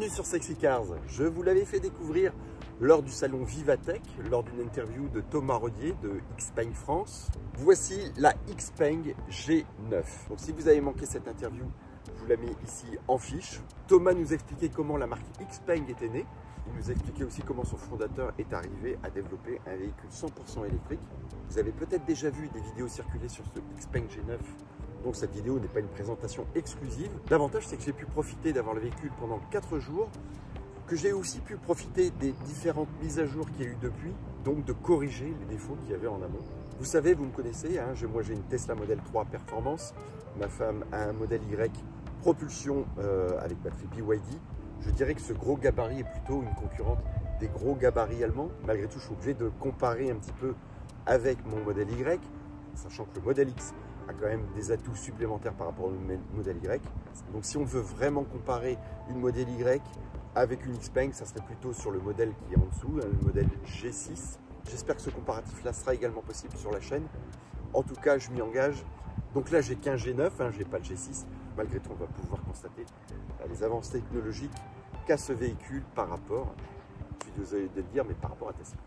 Bienvenue sur Sexy Cars. Je vous l'avais fait découvrir lors du salon Vivatech, lors d'une interview de Thomas Rodier de Xpeng France. Voici la Xpeng G9. Donc si vous avez manqué cette interview, je vous la mets ici en fiche. Thomas nous expliquait comment la marque Xpeng était née. Il nous expliquait aussi comment son fondateur est arrivé à développer un véhicule 100% électrique. Vous avez peut-être déjà vu des vidéos circuler sur ce Xpeng G9. Donc cette vidéo n'est pas une présentation exclusive. L'avantage, c'est que j'ai pu profiter d'avoir le véhicule pendant 4 jours, que j'ai aussi pu profiter des différentes mises à jour qu'il y a eu depuis, donc de corriger les défauts qu'il y avait en amont. Vous savez, vous me connaissez, hein, moi j'ai une Tesla Model 3 Performance, ma femme a un Model Y propulsion avec batterie BYD. Je dirais que ce gros gabarit est plutôt une concurrente des gros gabarits allemands. Malgré tout, je suis obligé de comparer un petit peu avec mon Model Y, sachant que le Model X a quand même des atouts supplémentaires par rapport au Model Y. Donc si on veut vraiment comparer une Model Y avec une Xpeng, ça serait plutôt sur le modèle qui est en dessous, hein, le modèle G6. J'espère que ce comparatif-là sera également possible sur la chaîne. En tout cas, je m'y engage. Donc là, j'ai qu'un G9, hein, je n'ai pas le G6. Malgré tout, on va pouvoir constater les avancées technologiques qu'a ce véhicule par rapport, je suis désolé de le dire, mais par rapport à Tesla.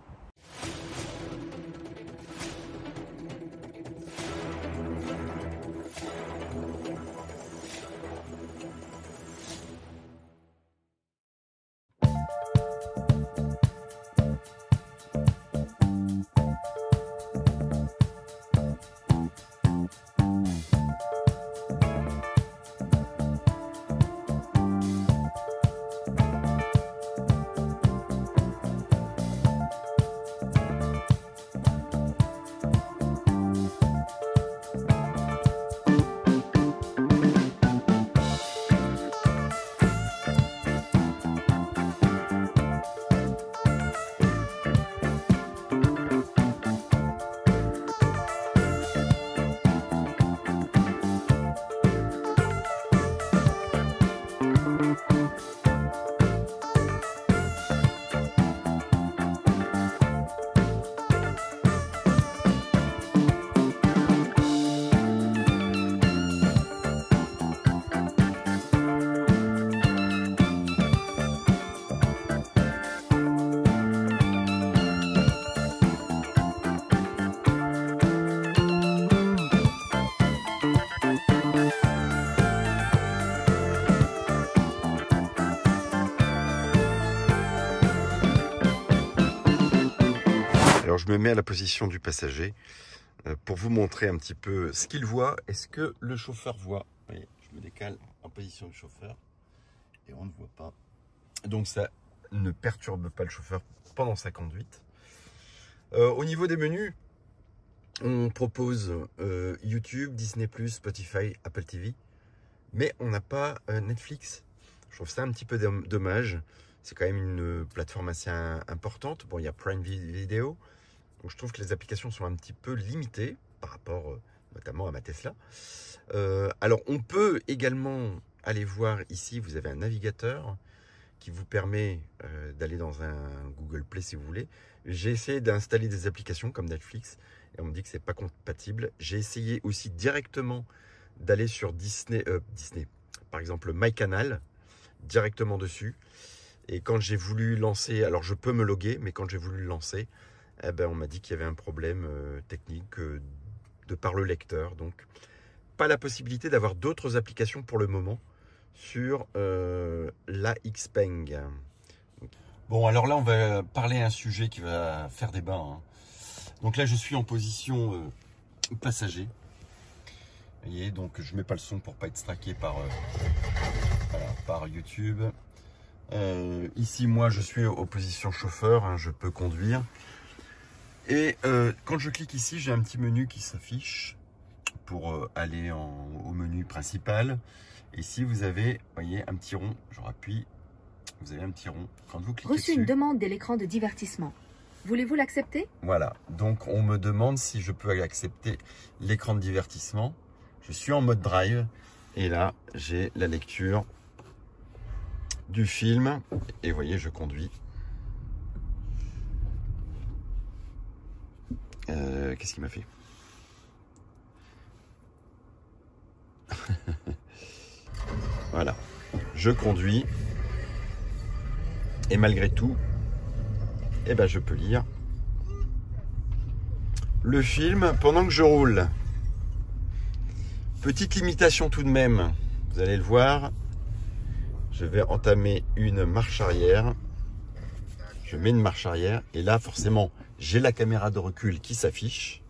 Alors je me mets à la position du passager pour vous montrer un petit peu ce qu'il voit et ce que le chauffeur voit. Vous voyez, je me décale en position du chauffeur et on ne voit pas. Donc ça ne perturbe pas le chauffeur pendant sa conduite. Au niveau des menus, on propose YouTube, Disney+, Spotify, Apple TV, mais on n'a pas Netflix. Je trouve ça un petit peu dommage. C'est quand même une plateforme assez importante. Bon, il y a Prime Video. Donc, je trouve que les applications sont un petit peu limitées par rapport notamment à ma Tesla. Alors, on peut également aller voir ici, vous avez un navigateur qui vous permet d'aller dans un Google Play si vous voulez. J'ai essayé d'installer des applications comme Netflix et on me dit que c'est pas compatible. J'ai essayé aussi directement d'aller sur Disney, par exemple MyCanal, directement dessus. Et quand j'ai voulu lancer, alors je peux me loguer, mais quand j'ai voulu le lancer, eh ben on m'a dit qu'il y avait un problème technique de par le lecteur. Donc, pas la possibilité d'avoir d'autres applications pour le moment sur la Xpeng. Bon, alors là, on va parler à un sujet qui va faire débat, hein. Donc là, je suis en position passager. Vous voyez, donc je mets pas le son pour pas être straqué par, voilà, par YouTube. Ici, moi, je suis en position chauffeur, hein, je peux conduire. Et quand je clique ici, j'ai un petit menu qui s'affiche pour aller au menu principal. Et ici, vous avez, voyez, un petit rond. Je rappuie. Vous avez un petit rond. Quand vous cliquez Reçu une demande de l'écran de divertissement. Voulez-vous l'accepter? Voilà. Donc, on me demande si je peux accepter l'écran de divertissement. Je suis en mode drive. Et là, j'ai la lecture du film. Et vous voyez, je conduis. Qu'est-ce qu'il m'a fait? Voilà, je conduis Et malgré tout, eh ben, je peux lire le film pendant que je roule. Petite limitation tout de même, vous allez le voir. Je vais entamer une marche arrière. Je mets une marche arrière et là forcément j'ai la caméra de recul qui s'affiche.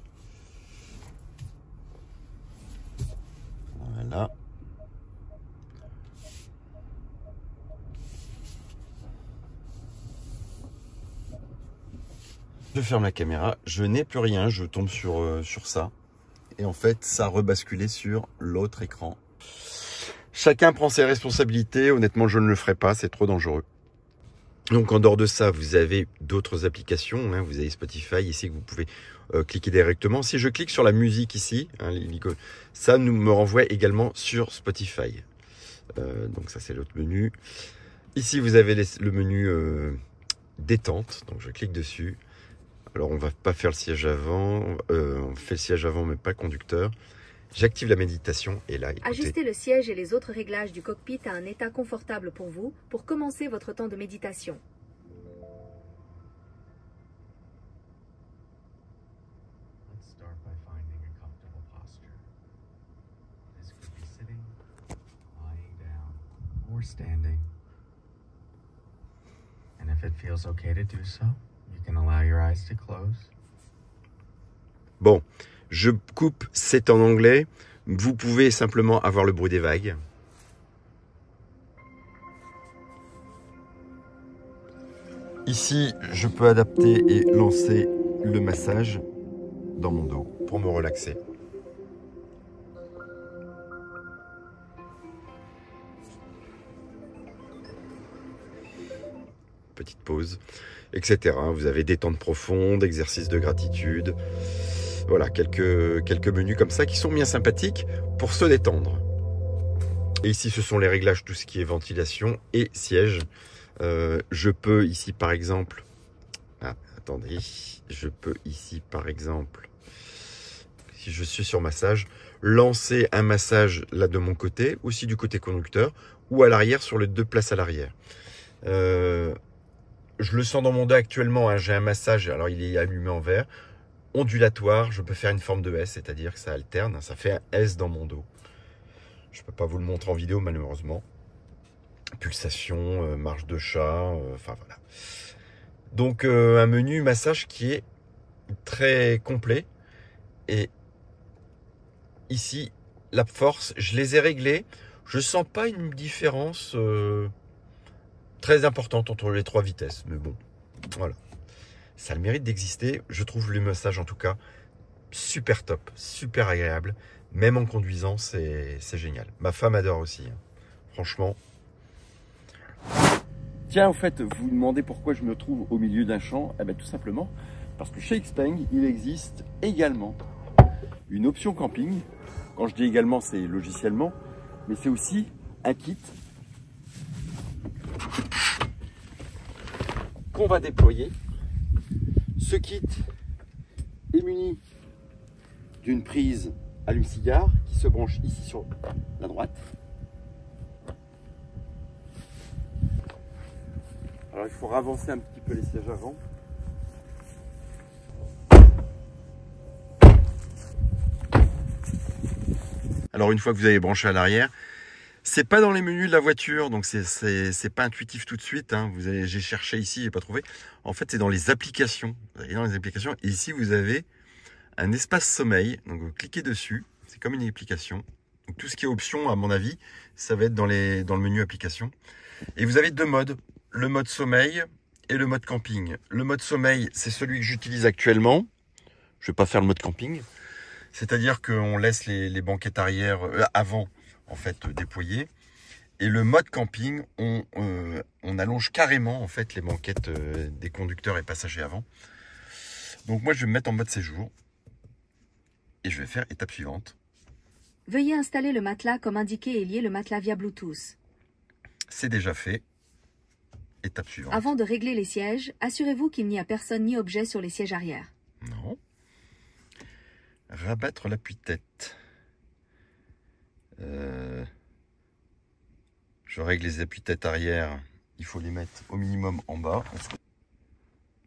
Voilà. Je ferme la caméra, je n'ai plus rien, je tombe sur ça. Et en fait, ça a rebasculé sur l'autre écran. Chacun prend ses responsabilités. Honnêtement, je ne le ferai pas, c'est trop dangereux. Donc, en dehors de ça, vous avez d'autres applications. Hein, vous avez Spotify ici que vous pouvez cliquer directement. Si je clique sur la musique ici, hein, ça me renvoie également sur Spotify. Donc, ça, c'est l'autre menu. Ici, vous avez le menu détente. Donc, je clique dessus. Alors, on va pas faire le siège avant. On fait le siège avant, mais pas conducteur. J'active la méditation et là, écoutez. Ajustez le siège et les autres réglages du cockpit à un état confortable pour vous pour commencer votre temps de méditation. Let's start by finding a comfortable posture. This could be sitting, lying down, or standing. And if it feels okay to do so, you can allow your eyes to close. Bon, je coupe, c'est en anglais. Vous pouvez simplement avoir le bruit des vagues. Ici, je peux adapter et lancer le massage dans mon dos pour me relaxer. Petite pause, etc. Vous avez détente profonde, exercice de gratitude. Voilà, quelques menus comme ça qui sont bien sympathiques pour se détendre. Et ici, ce sont les réglages, tout ce qui est ventilation et siège. Je peux ici, par exemple... Ah, attendez. Je peux ici, par exemple, si je suis sur massage, lancer un massage là de mon côté, aussi du côté conducteur, ou à l'arrière sur les deux places à l'arrière. Je le sens dans mon dos actuellement, hein, j'ai un massage, alors il est allumé en vert. Ondulatoire, je peux faire une forme de S, c'est-à-dire que ça alterne, ça fait un S dans mon dos. Je ne peux pas vous le montrer en vidéo malheureusement. Pulsation, marche de chat, enfin voilà. Donc un menu massage qui est très complet. Et ici, la force, je les ai réglés. Je ne sens pas une différence très importante entre les trois vitesses, mais bon, voilà. Ça a le mérite d'exister. Je trouve le massage en tout cas super top, super agréable. Même en conduisant, c'est génial. Ma femme adore aussi. Hein. Franchement. Tiens, au fait, vous vous demandez pourquoi je me trouve au milieu d'un champ. Eh bien, tout simplement parce que chez Xpeng, il existe également une option camping. Quand je dis également, c'est logiciellement, mais c'est aussi un kit qu'on va déployer. Ce kit est muni d'une prise allume-cigare qui se branche ici sur la droite. Alors il faut ravancer un petit peu les sièges avant. Alors une fois que vous avez branché à l'arrière, c'est pas dans les menus de la voiture, donc c'est pas intuitif tout de suite. Hein. J'ai cherché ici, j'ai pas trouvé. En fait, c'est dans les applications. Vous allez dans les applications et ici vous avez un espace sommeil. Donc vous cliquez dessus, c'est comme une application. Donc, tout ce qui est option, à mon avis, ça va être dans le menu application. Et vous avez deux modes, le mode sommeil et le mode camping. Le mode sommeil, c'est celui que j'utilise actuellement. Je vais pas faire le mode camping. C'est-à-dire qu'on laisse les banquettes arrière, avant, en fait, déployées. Et le mode camping, on allonge carrément, en fait, les banquettes des conducteurs et passagers avant. Donc moi, je vais me mettre en mode séjour. Et je vais faire étape suivante. Veuillez installer le matelas comme indiqué et lier le matelas via Bluetooth. C'est déjà fait. Étape suivante. Avant de régler les sièges, assurez-vous qu'il n'y a personne ni objet sur les sièges arrière. Non. Rabattre l'appui-tête. Je règle les appuis-têtes arrière il faut les mettre au minimum en bas.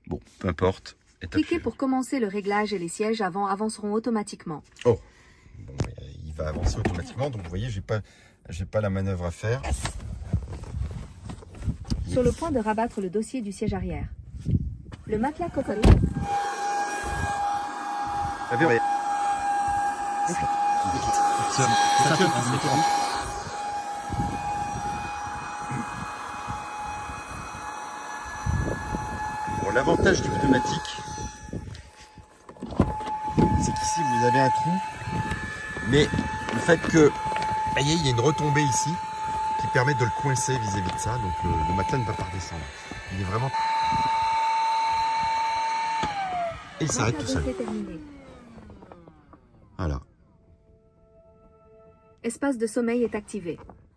Bon, peu importe. Étape Cliquez suivante. pour commencer le réglage et les sièges avant avanceront automatiquement. Oh, bon, il va avancer automatiquement. Donc vous voyez, j'ai pas la manœuvre à faire. Sur le point de rabattre le dossier du siège arrière. Le matelas cocotte. Bon, l'avantage du pneumatique, c'est qu'ici vous avez un trou, mais le fait que, voyez, il y a une retombée ici qui permet de le coincer vis-à-vis de ça, donc le matelas ne va pas redescendre. Il est vraiment... Et il s'arrête tout seul. Terminé. Voilà. Espace de sommeil est activé.